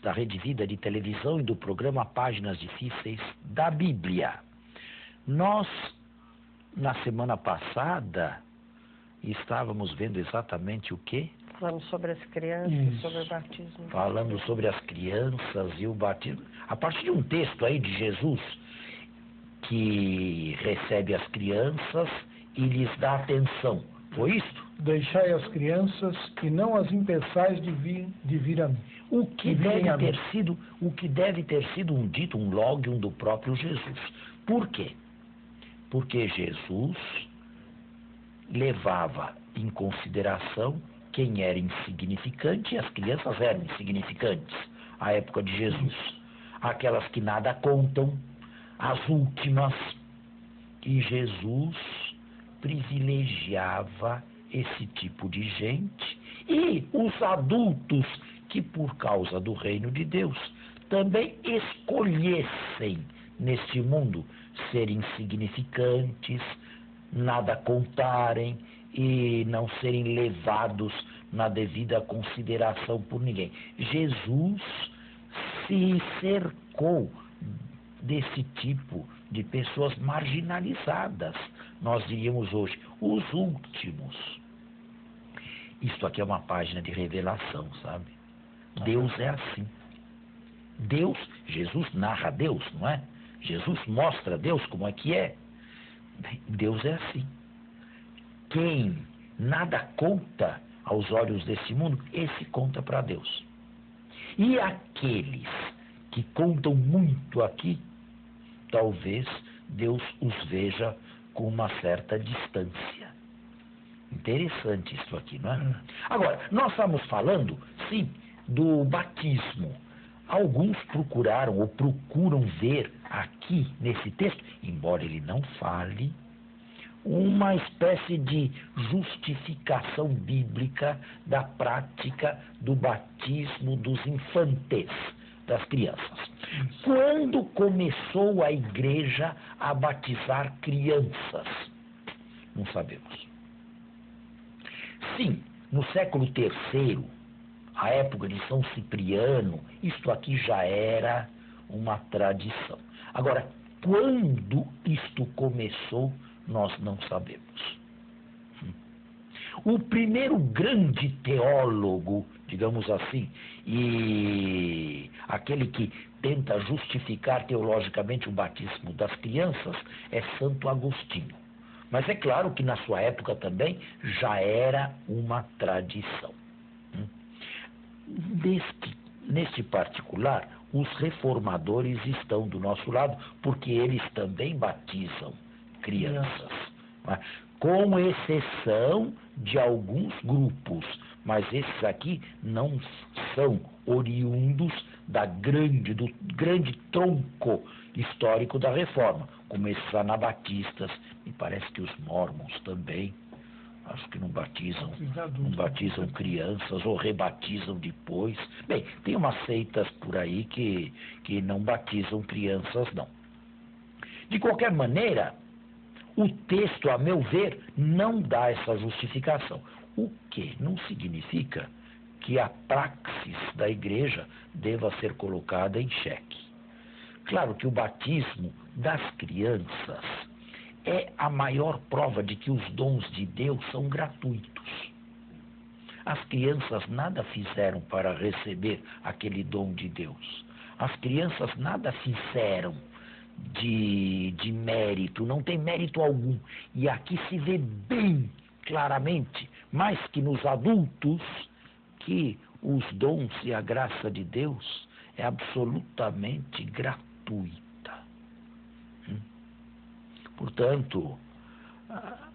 da Rede Vida de televisão e do programa Páginas Difíceis da Bíblia. Nós, na semana passada, estávamos vendo exatamente o quê? Falamos sobre as crianças, sobre o batismo. Falando sobre as crianças e o batismo. A partir de um texto aí de Jesus, que recebe as crianças e lhes dá atenção. Foi isto? Deixai as crianças e não as impeçais de vir a mim. O que deve ter sido um dito, um lógium do próprio Jesus. Por quê? Porque Jesus levava em consideração quem era insignificante, e as crianças eram insignificantes à época de Jesus. Aquelas que nada contam, as últimas. E Jesus privilegiava esse tipo de gente, e os adultos que, por causa do reino de Deus, também escolhessem neste mundo serem insignificantes, nada contarem e não serem levados na devida consideração por ninguém. Jesus se cercou desse tipo de pessoas marginalizadas, nós diríamos hoje, os últimos. Isto aqui é uma página de revelação, sabe? Deus é assim. Deus, Jesus narra Deus, não é? Jesus mostra Deus como é que é. Deus é assim. Quem nada conta aos olhos desse mundo, esse conta para Deus. E aqueles que contam muito aqui, talvez Deus os veja com uma certa distância. Interessante isso aqui, não é? Agora, nós estamos falando, sim, do batismo. Alguns procuraram ou procuram ver aqui nesse texto, embora ele não fale, uma espécie de justificação bíblica da prática do batismo dos infantes, das crianças. Quando começou a igreja a batizar crianças? Não sabemos. Sim, no século III, a época de São Cipriano, isto aqui já era uma tradição. Agora, quando isto começou, nós não sabemos. O primeiro grande teólogo, digamos assim, e aquele que tenta justificar teologicamente o batismo das crianças é Santo Agostinho. Mas é claro que na sua época também já era uma tradição. Neste particular, os reformadores estão do nosso lado, porque eles também batizam crianças. Com exceção de alguns grupos, mas esses aqui não são oriundos do grande tronco histórico da Reforma, como esses anabatistas, me parece que os mormons também, acho que não batizam crianças ou rebatizam depois. Bem, tem umas seitas por aí que não batizam crianças, não. De qualquer maneira, o texto, a meu ver, não dá essa justificação. O que não significa que a praxis da igreja deva ser colocada em xeque. Claro que o batismo das crianças é a maior prova de que os dons de Deus são gratuitos. As crianças nada fizeram para receber aquele dom de Deus. As crianças nada fizeram de mérito, não tem mérito algum. E aqui se vê bem claramente, mais que nos adultos, que os dons e a graça de Deus é absolutamente gratuita. Portanto,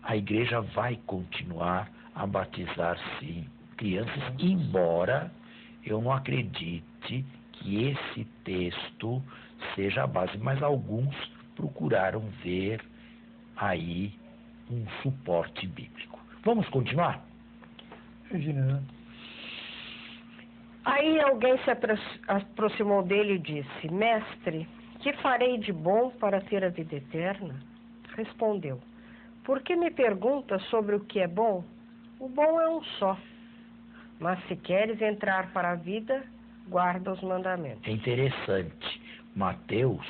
a igreja vai continuar a batizar, sim, crianças, embora eu não acredite que esse texto seja a base, mas alguns procuraram ver aí um suporte bíblico. Vamos continuar? Regina. Aí alguém se aproximou dele e disse: Mestre, que farei de bom para ter a vida eterna? Respondeu: Por que me perguntas sobre o que é bom? O bom é um só. Mas se queres entrar para a vida, guarda os mandamentos. É interessante. Mateus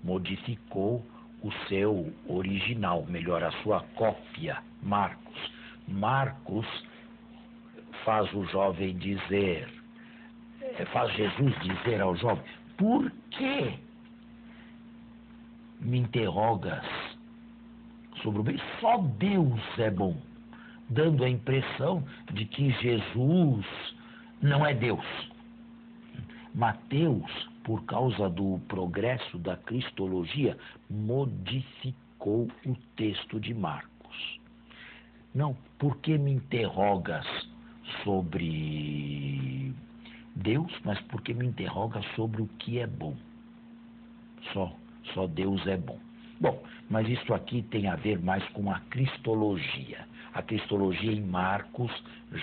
modificou o seu original, melhor, a sua cópia, Marcos. Marcos faz o jovem dizer, faz Jesus dizer ao jovem: por que me interrogas sobre o bem? Só Deus é bom, dando a impressão de que Jesus não é Deus. Mateus, por causa do progresso da cristologia, modificou o texto de Marcos. Não, por que me interrogas sobre Deus, mas porque me interrogas sobre o que é bom. Só Deus é bom. Bom, mas isso aqui tem a ver mais com a cristologia. A cristologia em Marcos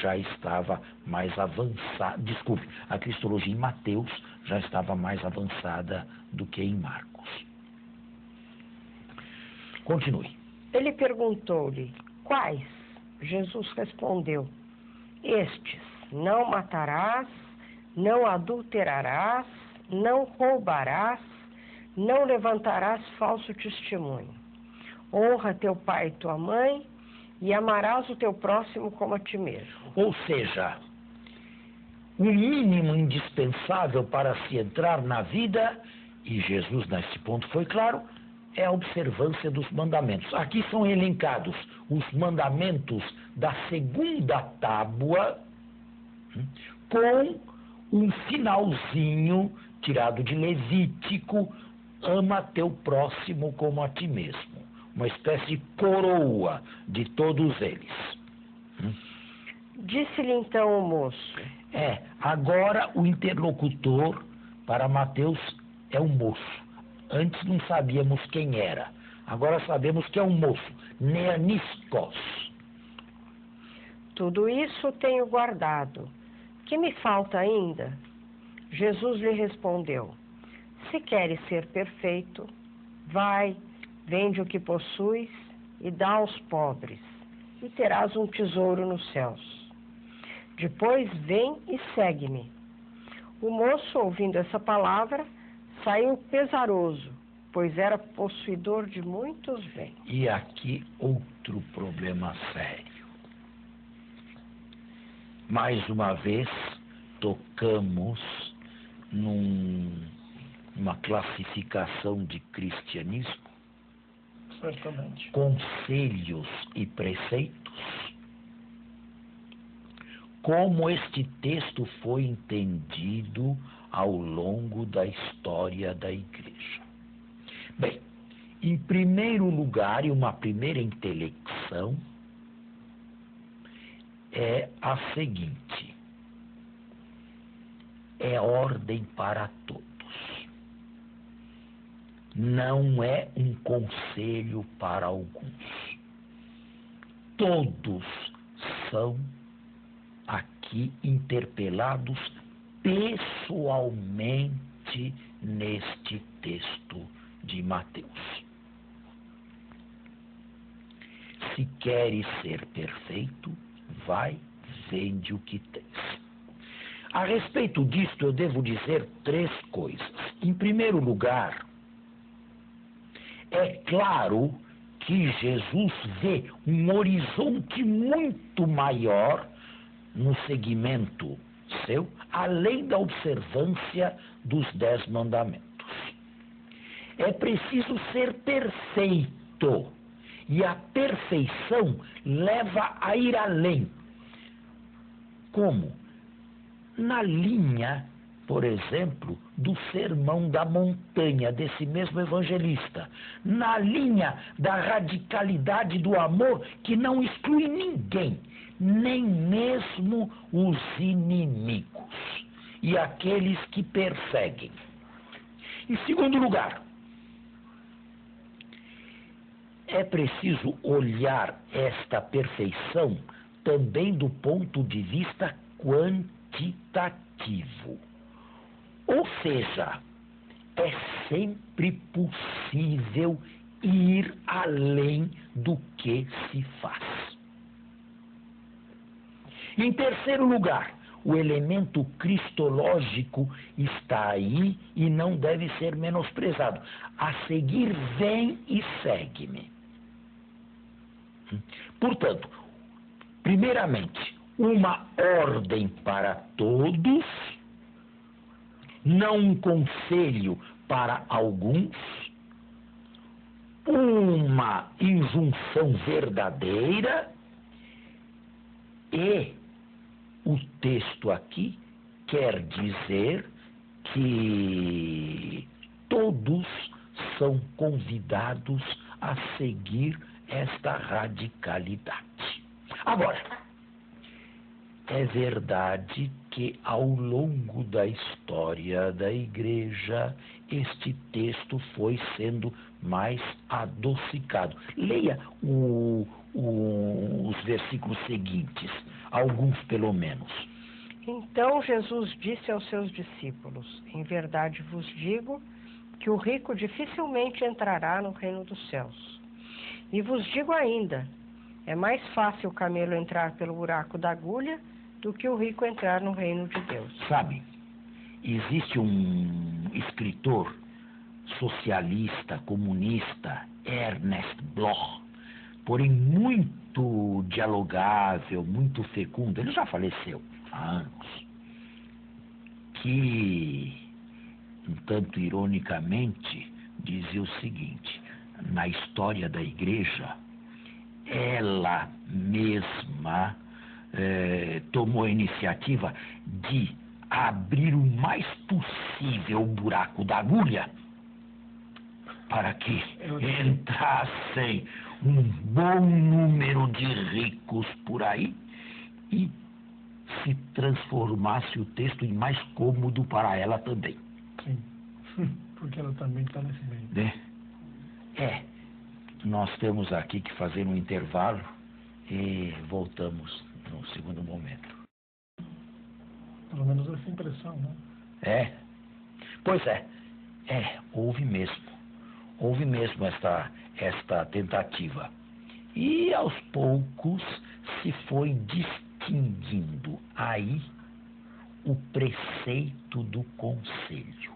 já estava mais avançada, a cristologia em Mateus já estava mais avançada do que em Marcos. Continue. Ele perguntou-lhe: quais? Jesus respondeu: estes: não matarás, não adulterarás, não roubarás, não levantarás falso testemunho. Honra teu pai e tua mãe, e amarás o teu próximo como a ti mesmo. Ou seja, o mínimo indispensável para se entrar na vida, e Jesus nesse ponto foi claro, é a observância dos mandamentos. Aqui são elencados os mandamentos da segunda tábua, com um finalzinho tirado de Levítico: ama teu próximo como a ti mesmo. Uma espécie de coroa de todos eles. Disse-lhe então o moço. Agora o interlocutor para Mateus é um moço. Antes não sabíamos quem era. Agora sabemos que é um moço, Neaniskos. Tudo isso tenho guardado. Que me falta ainda? Jesus lhe respondeu: se queres ser perfeito, vai, vende o que possuis e dá aos pobres, e terás um tesouro nos céus. Depois vem e segue-me. O moço, ouvindo essa palavra, saiu pesaroso, pois era possuidor de muitos bens. E aqui outro problema sério. Mais uma vez, tocamos numa classificação de cristianismo, Certamente. conselhos e preceitos. Como este texto foi entendido ao longo da história da igreja? Bem, em primeiro lugar, e uma primeira intelecção, é a seguinte: é ordem para todos. Não é um conselho para alguns. Todos são aqui interpelados pessoalmente neste texto de Mateus. Se queres ser perfeito, vai, vende o que tens. A respeito disto, eu devo dizer 3 coisas. Em primeiro lugar, é claro que Jesus vê um horizonte muito maior no segmento seu, além da observância dos 10 mandamentos. É preciso ser perfeito, e a perfeição leva a ir além. Como? Na linha, por exemplo, do Sermão da Montanha, desse mesmo evangelista, na linha da radicalidade do amor, que não exclui ninguém, nem mesmo os inimigos e aqueles que perseguem. Em segundo lugar, é preciso olhar esta perfeição também do ponto de vista quantitativo. Ou seja, é sempre possível ir além do que se faz. Em terceiro lugar, o elemento cristológico está aí e não deve ser menosprezado. A seguir, vem e segue-me. Portanto, primeiramente, uma ordem para todos, não um conselho para alguns, uma injunção verdadeira, e o texto aqui quer dizer que todos são convidados a seguir esta radicalidade. Agora, é verdade que ao longo da história da Igreja, este texto foi sendo mais adocicado. Leia os versículos seguintes, alguns pelo menos. Então Jesus disse aos seus discípulos: em verdade vos digo que o rico dificilmente entrará no reino dos céus. E vos digo ainda, é mais fácil o camelo entrar pelo buraco da agulha do que o rico entrar no reino de Deus. Sabe, existe um escritor socialista, comunista, Ernest Bloch, porém muito dialogável, muito fecundo, ele já faleceu há anos, que, um tanto ironicamente, dizia o seguinte: na história da Igreja, ela mesma tomou a iniciativa de abrir o mais possível o buraco da agulha para que entrassem um bom número de ricos por aí e se transformasse o texto em mais cômodo para ela também. Sim, porque ela também está nesse meio. Nós temos aqui que fazer um intervalo e voltamos no segundo momento. Pelo menos essa impressão, né? Pois é, houve mesmo esta tentativa. E aos poucos se foi distinguindo aí o preceito do conselho.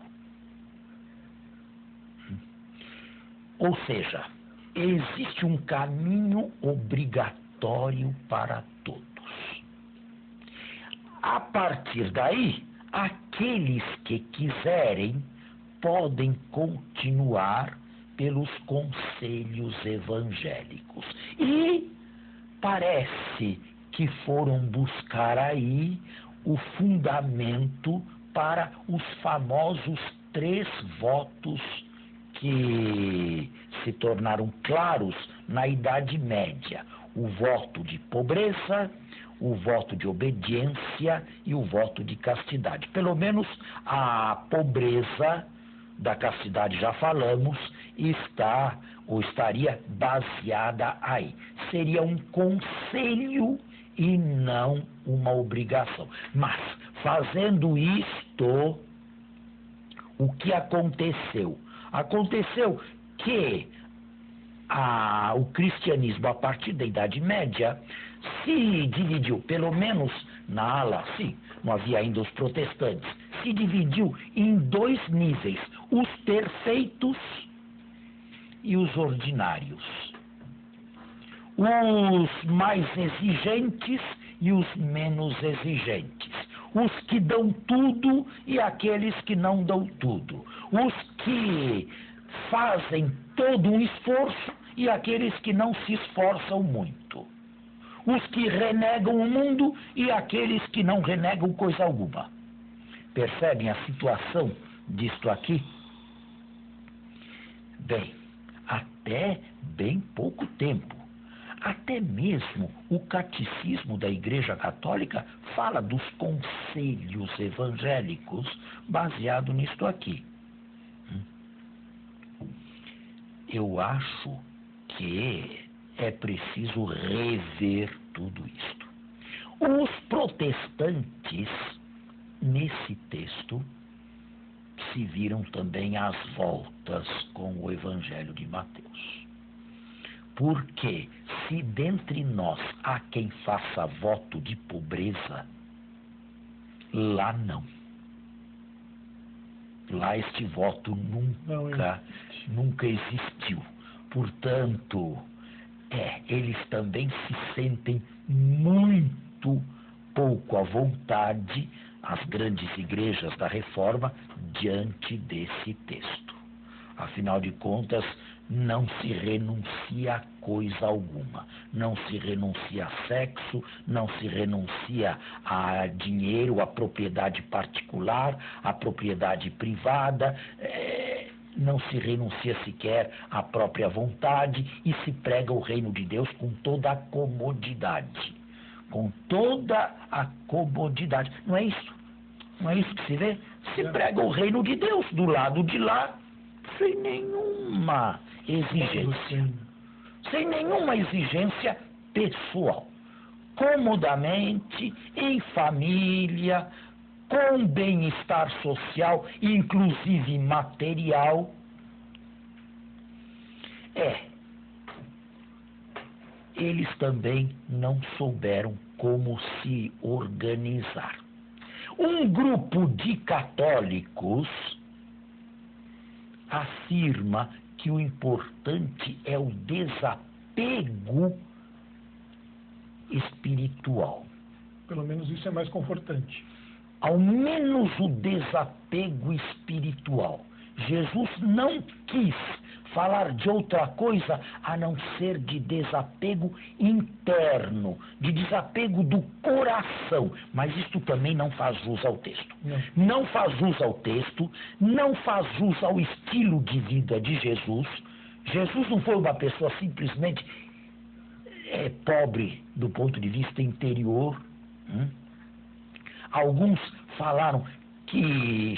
Ou seja, existe um caminho obrigatório para todos. A partir daí, aqueles que quiserem podem continuar pelos conselhos evangélicos. E parece que foram buscar aí o fundamento para os famosos 3 votos que se tornaram claros na Idade Média: o voto de pobreza, o voto de obediência e o voto de castidade. Pelo menos a pobreza da castidade, já falamos, está ou estaria baseada aí. Seria um conselho e não uma obrigação. Mas, fazendo isto, o que aconteceu? Aconteceu que o cristianismo, a partir da Idade Média, se dividiu, pelo menos na ala, sim, não havia ainda os protestantes, se dividiu em 2 níveis: os perfeitos e os ordinários. Os mais exigentes e os menos exigentes. Os que dão tudo e aqueles que não dão tudo. Os que fazem todo um esforço e aqueles que não se esforçam muito. Os que renegam o mundo e aqueles que não renegam coisa alguma. Percebem a situação disto aqui? Bem, até bem pouco tempo, até mesmo o catecismo da Igreja Católica fala dos conselhos evangélicos baseado nisto aqui. Eu acho que é preciso rever tudo isto. Os protestantes, nesse texto, se viram também às voltas com o Evangelho de Mateus. Porque se dentre nós há quem faça voto de pobreza, Lá não. Lá este voto nunca existiu. Portanto, eles também se sentem muito pouco à vontade, as grandes igrejas da Reforma, diante desse texto. Afinal de contas, não se renuncia a coisa alguma. Não se renuncia a sexo, não se renuncia a dinheiro, a propriedade particular, a propriedade privada, não se renuncia sequer à própria vontade e se prega o reino de Deus com toda a comodidade. Com toda a comodidade. Não é isso? Não é isso que se vê? Se prega o reino de Deus do lado de lá, sem nenhuma exigência. Sem nenhuma exigência pessoal. Comodamente, em família, com bem-estar social, inclusive material. Eles também não souberam como se organizar. Um grupo de católicos afirma que o importante é o desapego espiritual. Pelo menos isso é mais confortante. Ao menos o desapego espiritual. Jesus não quis falar de outra coisa a não ser de desapego interno, de desapego do coração. Mas isto também não faz jus ao texto. Não faz jus ao texto, não faz jus ao estilo de vida de Jesus. Jesus não foi uma pessoa simplesmente pobre do ponto de vista interior. Alguns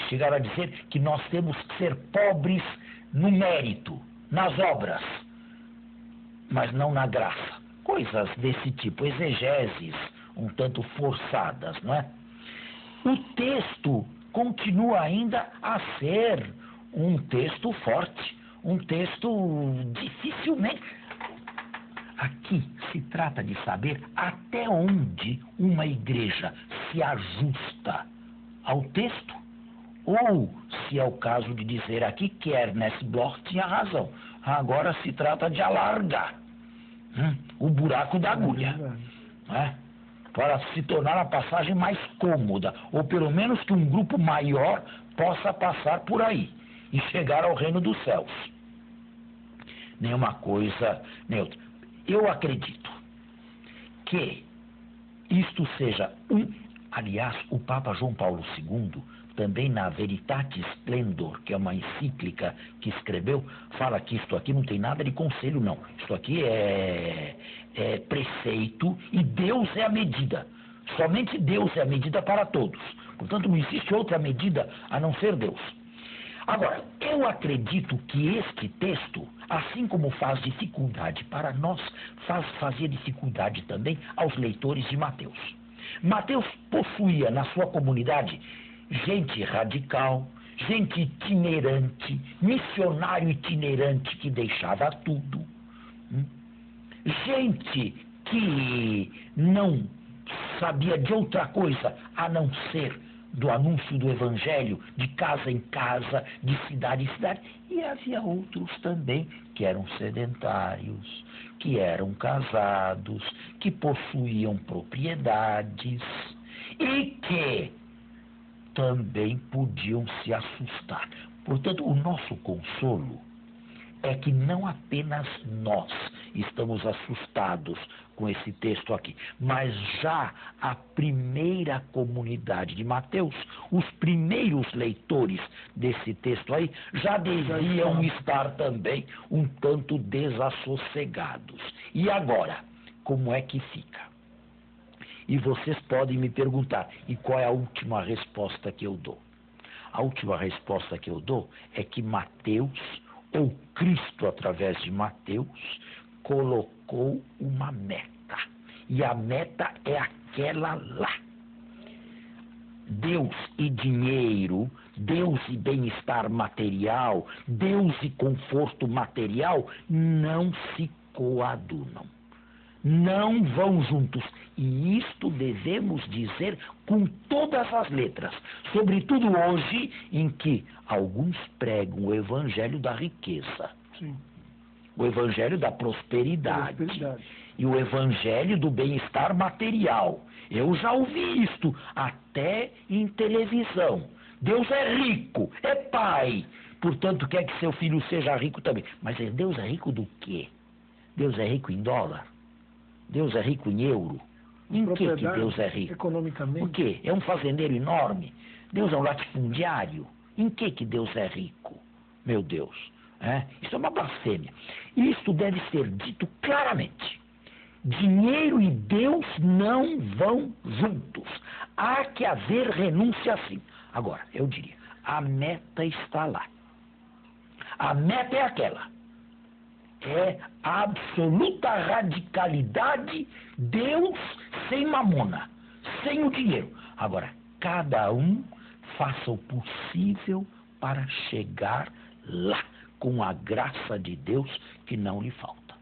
chegaram a dizer que nós temos que ser pobres no mérito, nas obras, mas não na graça. Coisas desse tipo, exegeses um tanto forçadas, não é? O texto continua ainda a ser um texto forte, um texto dificilmente... Aqui se trata de saber até onde uma igreja se ajusta ao texto, ou se é o caso de dizer aqui que Ernest Bloch tinha razão. Agora se trata de alargar o buraco da agulha, para se tornar a passagem mais cômoda, ou pelo menos que um grupo maior possa passar por aí e chegar ao reino dos céus. Nenhuma coisa nem outra. Eu acredito que isto seja aliás, o Papa João Paulo II, também na Veritatis Splendor, que é uma encíclica que escreveu, fala que isto aqui não tem nada de conselho, não. Isto aqui é preceito e Deus é a medida. Somente Deus é a medida para todos. Portanto, não existe outra medida a não ser Deus. Agora, eu acredito que este texto, assim como faz dificuldade para nós, fazia dificuldade também aos leitores de Mateus. Mateus possuía na sua comunidade gente radical, gente itinerante, missionário itinerante que deixava tudo, gente que não sabia de outra coisa a não ser do anúncio do evangelho, de casa em casa, de cidade em cidade, e havia outros também que eram sedentários, que eram casados, que possuíam propriedades e que também podiam se assustar. Portanto, o nosso consolo é que não apenas nós estamos assustados com esse texto aqui, mas já a primeira comunidade de Mateus, os primeiros leitores desse texto aí, já deviam estar também um tanto desassossegados. E agora, como é que fica? E vocês podem me perguntar, e qual é a última resposta que eu dou? A última resposta que eu dou é que Mateus, ou Cristo através de Mateus, colocou uma meta. E a meta é aquela lá. Deus e dinheiro, Deus e bem-estar material, Deus e conforto material não se coadunam. não vão juntos. E isto devemos dizer com todas as letras, sobretudo hoje em que alguns pregam o evangelho da riqueza, Sim. o evangelho da prosperidade e o evangelho do bem-estar material. Eu já ouvi isto até em televisão. Deus é rico, é pai, portanto quer que seu filho seja rico também. Mas Deus é rico do quê? Deus é rico em dólar? Deus é rico em euro? Em que Deus é rico? Economicamente. O quê? É um fazendeiro enorme? Deus é um latifundiário? Em que Deus é rico? Meu Deus. Isso é uma blasfêmia. Isto deve ser dito claramente. Dinheiro e Deus não vão juntos. Há que haver renúncia sim. Agora, eu diria, a meta está lá. A meta é aquela. É a absoluta radicalidade, Deus sem mamona, sem o dinheiro. Agora, cada um faça o possível para chegar lá, com a graça de Deus que não lhe falta.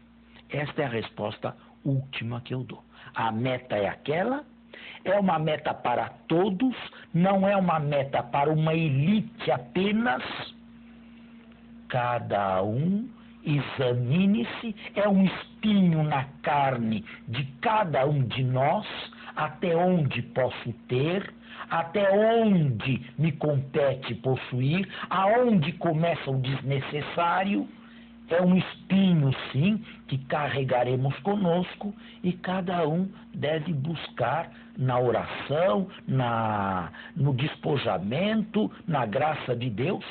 Esta é a resposta última que eu dou. A meta é aquela, é uma meta para todos, não é uma meta para uma elite apenas. Cada um examine-se, é um espinho na carne de cada um de nós, até onde posso ter, até onde me compete possuir, aonde começa o desnecessário. É um espinho, sim, que carregaremos conosco e cada um deve buscar na oração, no despojamento, na graça de Deus,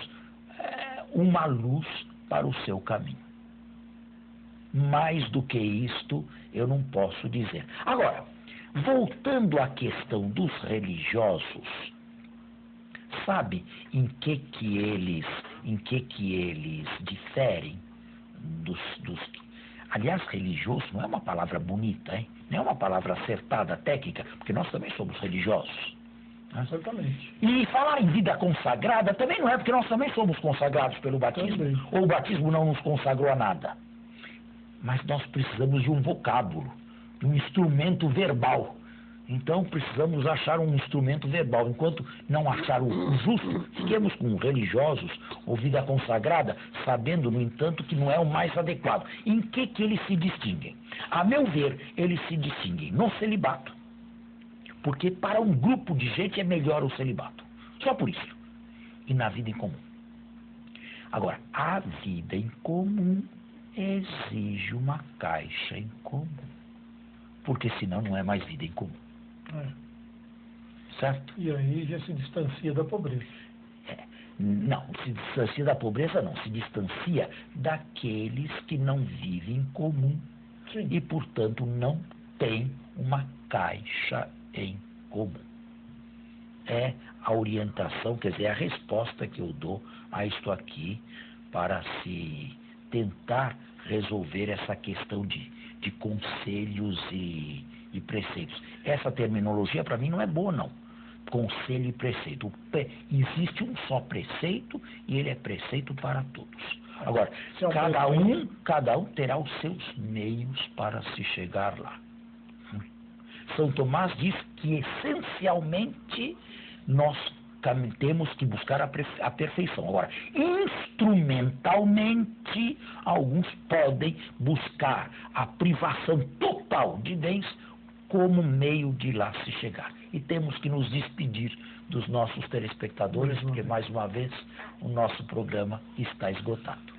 uma luz para o seu caminho. Mais do que isto, eu não posso dizer. Agora, voltando à questão dos religiosos, sabe em que eles diferem dos... Aliás, religioso não é uma palavra bonita, hein? Não é uma palavra acertada, técnica, porque nós também somos religiosos. Exatamente. E falar em vida consagrada também não é, porque nós também somos consagrados pelo batismo, também. Ou o batismo não nos consagrou a nada. Mas nós precisamos de um vocábulo, de um instrumento verbal. Então precisamos achar um instrumento verbal. Enquanto não achar o justo, fiquemos com religiosos ou vida consagrada, sabendo, no entanto, que não é o mais adequado. Em que eles se distinguem? A meu ver, eles se distinguem no celibato. Porque para um grupo de gente é melhor o celibato. Só por isso. E na vida em comum. Agora, a vida em comum exige uma caixa em comum. Porque senão não é mais vida em comum. Certo? E aí já se distancia da pobreza. Não, se distancia da pobreza não. Se distancia daqueles que não vivem em comum. Sim. E, portanto, não tem uma caixa em comum. É a orientação, quer dizer, a resposta que eu dou a isto aqui para se tentar resolver essa questão de conselhos e preceitos. Essa terminologia para mim não é boa, não. Conselho e preceito. Existe um só preceito e ele é preceito para todos. Agora, cada um terá os seus meios para se chegar lá. São Tomás diz que essencialmente nós temos que buscar a perfeição. Agora, instrumentalmente, alguns podem buscar a privação total de bens como meio de lá se chegar. E temos que nos despedir dos nossos telespectadores, porque mais uma vez o nosso programa está esgotado.